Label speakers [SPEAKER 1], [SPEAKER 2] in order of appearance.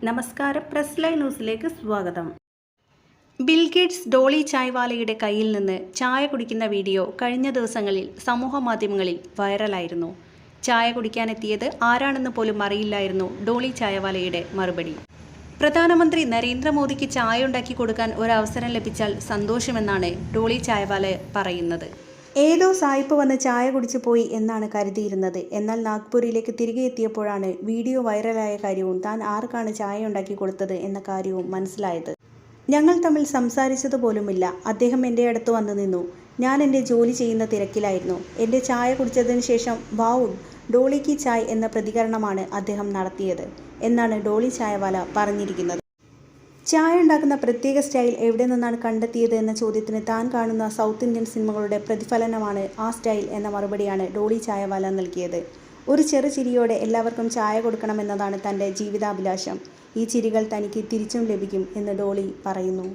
[SPEAKER 1] നമസ്കാരം, press live ന്യൂസിലേക്ക് സ്വാഗതം. ബിൽഗേറ്റ്സ് ഡോളി ചായ്വാലയുടെ കയ്യിൽ നിന്ന് ചായ കുടിക്കുന്ന വീഡിയോ കഴിഞ്ഞ ദിവസങ്ങളിൽ സമൂഹ മാധ്യമങ്ങളിൽ വൈറലായിരുന്നു. ചായ കുടിക്കാനെത്തിയത് ആരാണെന്ന് പോലും അറിയില്ലായിരുന്നു ഡോളി ചായവാലയുടെ മറുപടി. പ്രധാനമന്ത്രി നരേന്ദ്രമോദിക്ക് ചായ ഉണ്ടാക്കി കൊടുക്കാൻ ഒരവസരം ലഭിച്ചാൽ സന്തോഷമെന്നാണ് ഡോളി ചായവാല പറയുന്നത്. ഏതോ സായിപ്പ് വന്ന് ചായ കുടിച്ചു പോയി എന്നാണ് കരുതിയിരുന്നത്. എന്നാൽ നാഗ്പൂരിലേക്ക് തിരികെ എത്തിയപ്പോഴാണ് വീഡിയോ വൈറലായ കാര്യവും താൻ ആർക്കാണ് ചായ ഉണ്ടാക്കി കൊടുത്തത് എന്ന കാര്യവും മനസ്സിലായത്. ഞങ്ങൾ തമ്മിൽ സംസാരിച്ചതുപോലുമില്ല. അദ്ദേഹം എൻ്റെ അടുത്ത് വന്നു നിന്നു. ഞാൻ എൻ്റെ ജോലി ചെയ്യുന്ന തിരക്കിലായിരുന്നു. എൻ്റെ ചായ കുടിച്ചതിന് ശേഷം വാവ് ഡോളി കി ചായ് എന്ന പ്രതികരണമാണ് അദ്ദേഹം നടത്തിയത് എന്നാണ് ഡോളി ചായവാല പറഞ്ഞിരിക്കുന്നത്. ചായ ഉണ്ടാക്കുന്ന പ്രത്യേക സ്റ്റൈൽ എവിടെ നിന്നാണ് കണ്ടെത്തിയത് എന്ന ചോദ്യത്തിന് താൻ കാണുന്ന സൗത്ത് ഇന്ത്യൻ സിനിമകളുടെ പ്രതിഫലനമാണ് ആ സ്റ്റൈൽ എന്ന മറുപടിയാണ് ഡോളി ചായവാല നൽകിയത്. ഒരു ചെറു ചിരിയോടെ എല്ലാവർക്കും ചായ കൊടുക്കണമെന്നതാണ് തൻ്റെ ജീവിതാഭിലാഷം. ഈ ചിരികൾ തനിക്ക് തിരിച്ചും ലഭിക്കും എന്ന് ഡോളി പറയുന്നു.